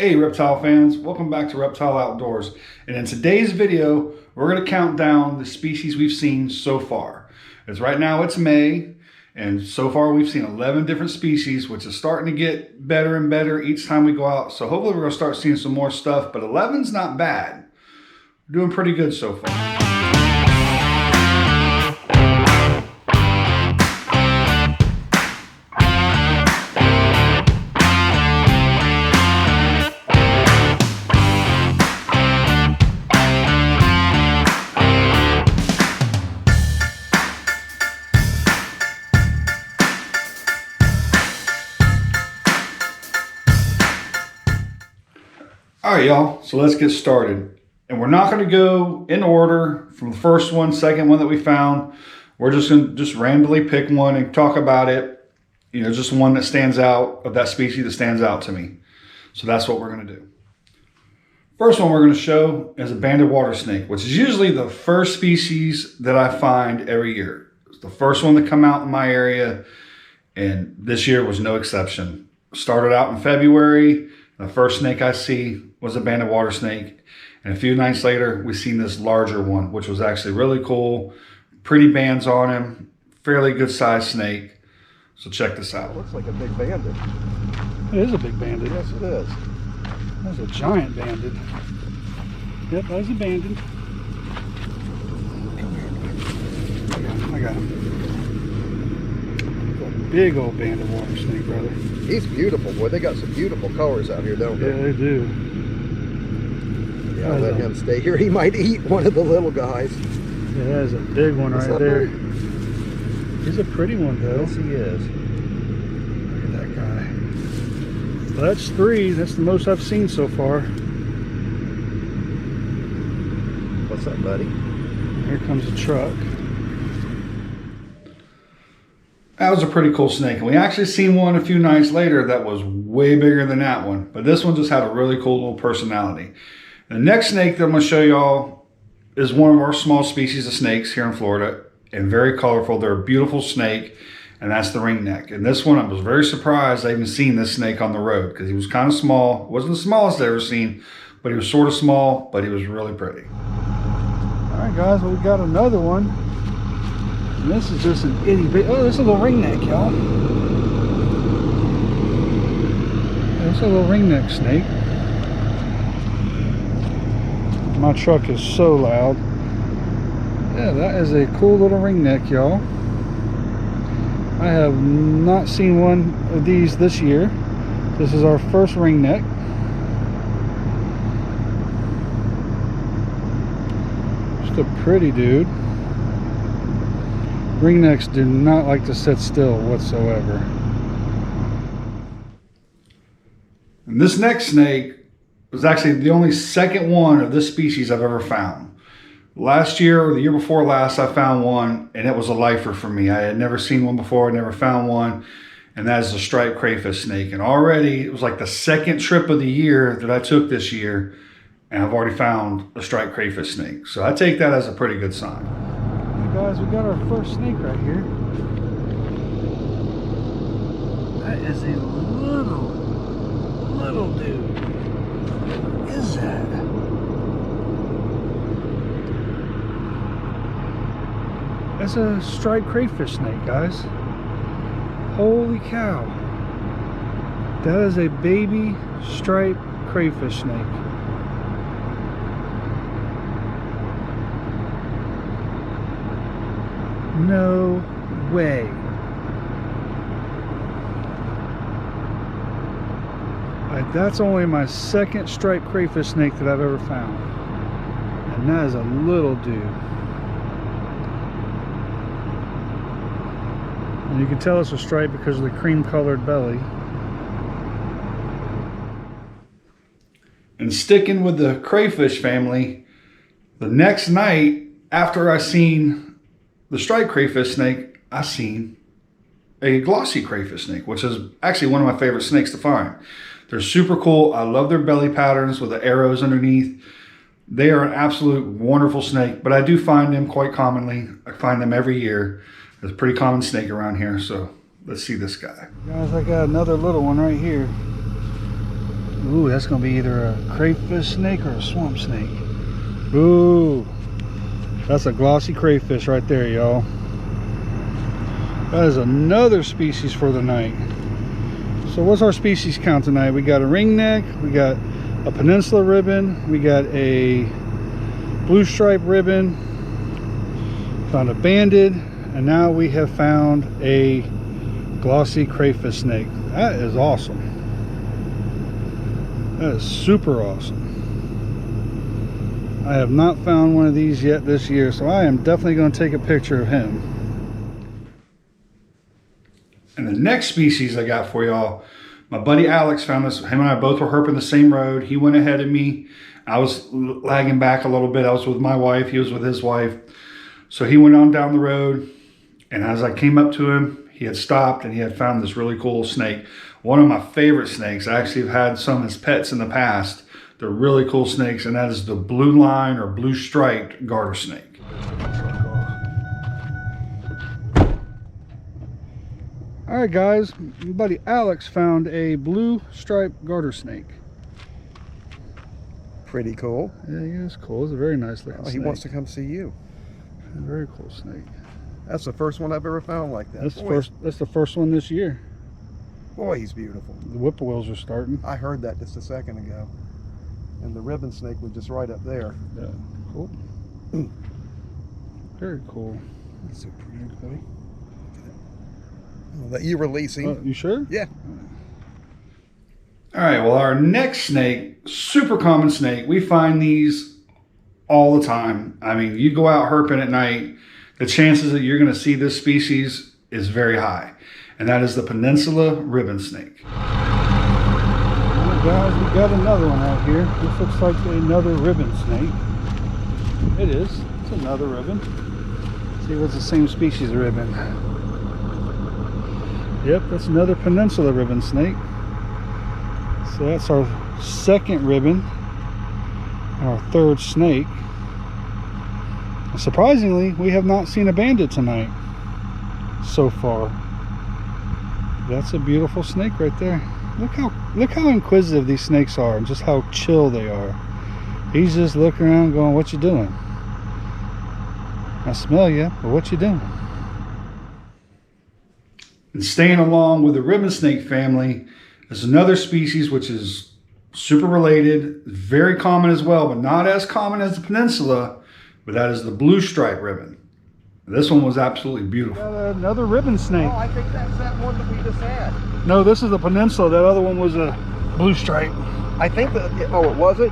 Hey reptile fans, welcome back to Reptile Outdoors. And in today's video, we're going to count down the species we've seen so far. As right now it's May, and so far we've seen 11 different species, which is starting to get better and better each time we go out. So hopefully we're going to start seeing some more stuff, but 11's not bad. We're doing pretty good so far. All right, y'all, so let's get started. And we're not going to go in order from the first one, second one that we found. We're just going to randomly pick one and talk about it. You know, just one that stands out, of that species that stands out to me. So that's what we're going to do. First one we're going to show is a banded water snake, which is usually the first species that I find every year. It's the first one to come out in my area, and this year was no exception. Started out in February. The first snake I see was a banded water snake. And a few nights later, we seen this larger one, which was actually really cool. Pretty bands on him. Fairly good sized snake. So check this out. It looks like a big banded. It is a big banded. Yes, it is. That's a giant banded. Yep, that's a banded. I got him. Big old banded water snake, brother. He's beautiful, boy. They got some beautiful colors out here, don't they? Yeah, they do. Yeah, let him stay here. He might eat one of the little guys. Yeah, that's a big one right there. He's a pretty one, though. Yes, he is. Look at that guy. Well, that's 3. That's the most I've seen so far. What's up, buddy? Here comes the truck. That was a pretty cool snake, and we actually seen one a few nights later that was way bigger than that one, but this one just had a really cool little personality. The next snake that I'm going to show y'all is one of our small species of snakes here in Florida, and very colorful. They're a beautiful snake, and that's the ringneck. And this one, I was very surprised I even seen this snake on the road, because he was kind of small. It wasn't the smallest I've ever seen, but he was sort of small, but he was really pretty. All right, guys, well, we got another one. And this is just an itty bitty. Oh, this is a little ringneck, y'all. This is a little ringneck snake. My truck is so loud. Yeah, that is a cool little ringneck, y'all. I have not seen one of these this year. This is our first ringneck. Just a pretty dude. Ringnecks do not like to sit still whatsoever. And this next snake was actually the only second one of this species I've ever found. Last year or the year before last, I found one, and it was a lifer for me. I had never seen one before, I never found one, and that is the striped crayfish snake. And already, it was like the second trip of the year that I took this year, and I've already found a striped crayfish snake. So I take that as a pretty good sign. Guys, we got our first snake right here. That is a little dude. What is that? That's a striped crayfish snake, guys. Holy cow. That is a baby striped crayfish snake. No way. That's only my second striped crayfish snake that I've ever found. And that is a little dude. And you can tell it's a stripe because of the cream colored belly. And sticking with the crayfish family, the next night after I seen the striped crayfish snake, I seen a glossy crayfish snake, which is actually one of my favorite snakes to find. They're super cool. I love their belly patterns with the arrows underneath. They are an absolute wonderful snake, but I do find them quite commonly. I find them every year. It's a pretty common snake around here, so let's see this guy. Guys, I got another little one right here. Ooh, that's gonna be either a crayfish snake or a swamp snake. Ooh, that's a glossy crayfish right there, y'all. That is another species for the night. So what's our species count tonight? We got a ringneck, we got a peninsula ribbon, we got a blue stripe ribbon, found a banded, and now we have found a glossy crayfish snake. That is awesome. That is super awesome. I have not found one of these yet this year, so I am definitely going to take a picture of him. And the next species I got for y'all, my buddy Alex found this. Him and I both were herping the same road. He went ahead of me. I was lagging back a little bit. I was with my wife. He was with his wife. So he went on down the road, and as I came up to him, he had stopped and he had found this really cool snake. One of my favorite snakes. I actually have had some as pets in the past. They're really cool snakes, and that is the blue line or blue striped garter snake. All right, guys, my buddy Alex found a blue striped garter snake. Pretty cool. Yeah, it's cool. It's a very nice looking snake. He wants to come see you. A very cool snake. That's the first one I've ever found like that. That's the first one this year. Boy, he's beautiful. The whippoorwills are starting. I heard that just a second ago. And the ribbon snake was just right up there. Yeah, cool. Very cool. He's so pretty, buddy. I'll let you release him. You sure? Yeah. All right, well, our next snake, super common snake. We find these all the time. I mean, you go out herping at night, the chances that you're going to see this species is very high. And that is the Peninsula ribbon snake. Well, guys, we got another one out here. This looks like another ribbon snake. It is. It's another ribbon. Let's see what's the same species of ribbon. Yep, that's another Peninsula ribbon snake. So that's our second ribbon, our third snake. Surprisingly, we have not seen a banded tonight so far. That's a beautiful snake right there. Look how inquisitive these snakes are and just how chill they are. He's just looking around going, "What you doing? I smell you, but what you doing?" And staying along with the ribbon snake family is another species which is super related, very common as well, but not as common as the Peninsula, but that is the blue stripe ribbon. This one was absolutely beautiful. Another ribbon snake. Oh, I think that's that one that we just had. No, this is the Peninsula. That other one was a blue stripe. I think that, oh, it was it?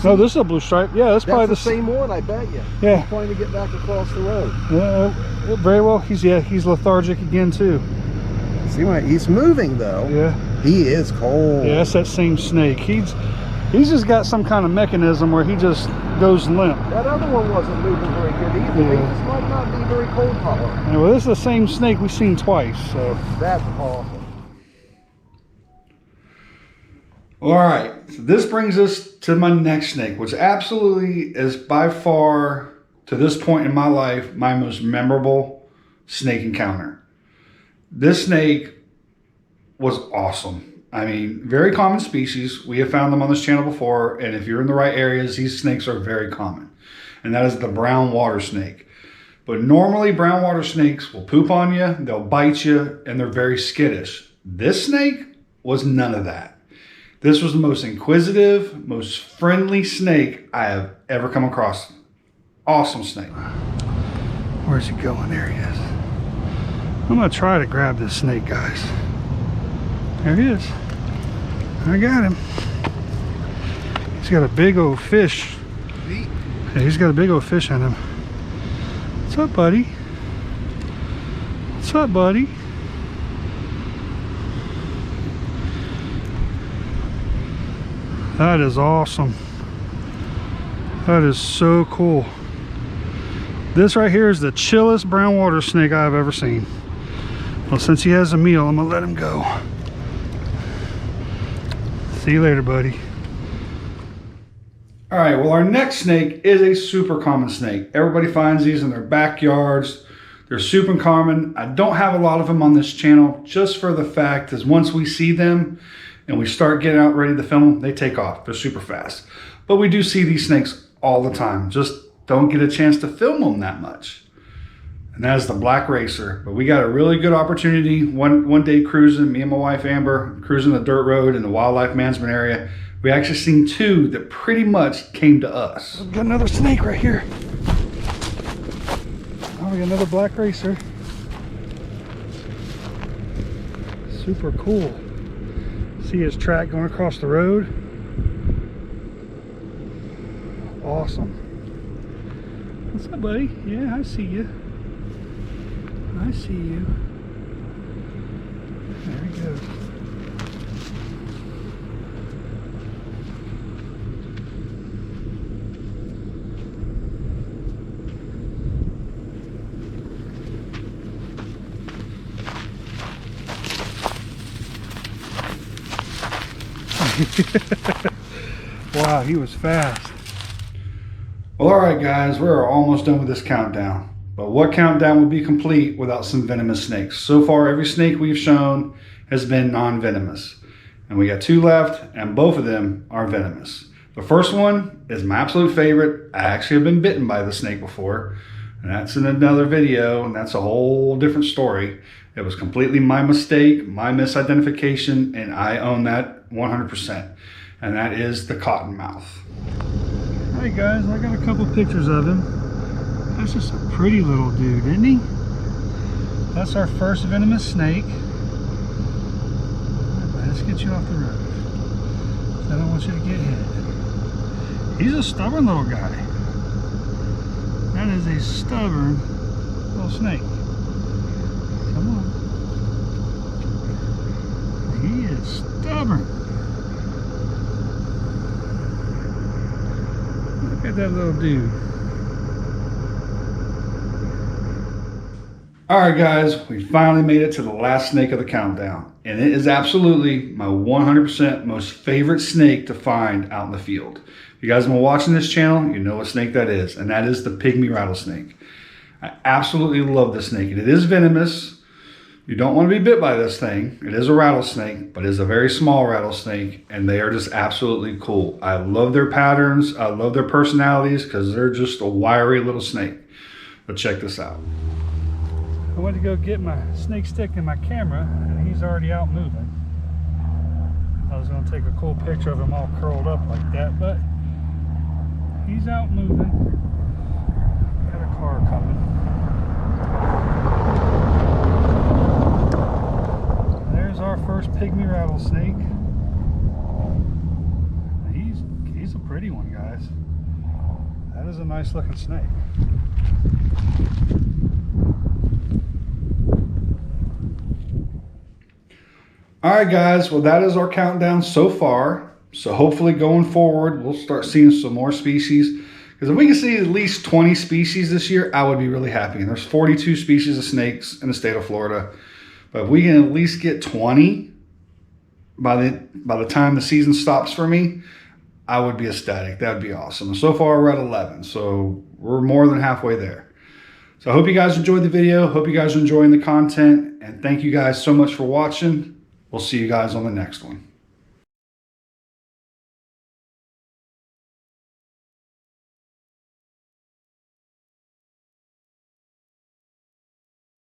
No, this is a blue stripe. Yeah, that's probably the same one, I bet you. Yeah. He's trying to get back across the road. Yeah, very well. He's lethargic again too. See why he's moving though. Yeah. He is cold. Yeah, that's that same snake. He's just got some kind of mechanism where he just goes limp. That other one wasn't moving very good either. Yeah. He just might not be very cold tolerant. Yeah, well, this is the same snake we've seen twice. So that's awesome. All right, so this brings us to my next snake, which absolutely is by far, to this point in my life, my most memorable snake encounter. This snake was awesome. I mean, very common species. We have found them on this channel before, and if you're in the right areas, these snakes are very common. And that is the brown water snake. But normally, brown water snakes will poop on you, they'll bite you, and they're very skittish. This snake was none of that. This was the most inquisitive, most friendly snake I have ever come across. Awesome snake. Where's he going? There he is. I'm gonna try to grab this snake, guys. There he is. I got him. He's got a big old fish. Yeah, he's got a big old fish on him. What's up, buddy? What's up, buddy? That is awesome. That is so cool. This right here is the chillest brown water snake I've ever seen. Well, since he has a meal, I'm gonna let him go. See you later, buddy. All right, well, our next snake is a super common snake. Everybody finds these in their backyards. They're super common. I don't have a lot of them on this channel just for the fact is once we see them, and we start getting out ready to film them, they take off. They're super fast. But we do see these snakes all the time. Just don't get a chance to film them that much. And that is the black racer. But we got a really good opportunity one day cruising, me and my wife Amber, cruising the dirt road in the wildlife management area. We actually seen two that pretty much came to us. We got another snake right here. Oh, we got another black racer. Super cool. See his track going across the road. Awesome. What's up, buddy? Yeah, I see you. I see you. There he goes. Wow, he was fast. Well, all right, guys, we're almost done with this countdown. But what countdown would be complete without some venomous snakes? So far, every snake we've shown has been non-venomous. And we got 2 left, and both of them are venomous. The first one is my absolute favorite. I actually have been bitten by the snake before, and that's in another video, and that's a whole different story. It was completely my mistake, my misidentification, and I own that 100%. And that is the Cottonmouth. Hey guys, I got a couple pictures of him. That's just a pretty little dude, isn't he? That's our first venomous snake. Right, let's get you off the road. I don't want you to get hit. He's a stubborn little guy. That is a stubborn little snake. Come on. He is stubborn. Look at that little dude. All right, guys, we finally made it to the last snake of the countdown. And it is absolutely my 100% most favorite snake to find out in the field. If you guys have been watching this channel, you know what snake that is. And that is the Pygmy rattlesnake. I absolutely love this snake. It is venomous. You don't want to be bit by this thing. It is a rattlesnake, but it is a very small rattlesnake. And they are just absolutely cool. I love their patterns. I love their personalities because they're just a wiry little snake. But check this out. I went to go get my snake stick and my camera, and he's already out moving. I was going to take a cool picture of him all curled up like that, but he's out moving. Got a car coming. There's our first Pygmy rattlesnake. He's a pretty one, guys. That is a nice looking snake. All right, guys, well, that is our countdown so far. So hopefully going forward, we'll start seeing some more species. Because if we can see at least 20 species this year, I would be really happy. And there's 42 species of snakes in the state of Florida. But if we can at least get 20 by the time the season stops for me, I would be ecstatic. That would be awesome. And so far, we're at 11. So we're more than halfway there. So I hope you guys enjoyed the video. Hope you guys are enjoying the content. And thank you guys so much for watching. We'll see you guys on the next one.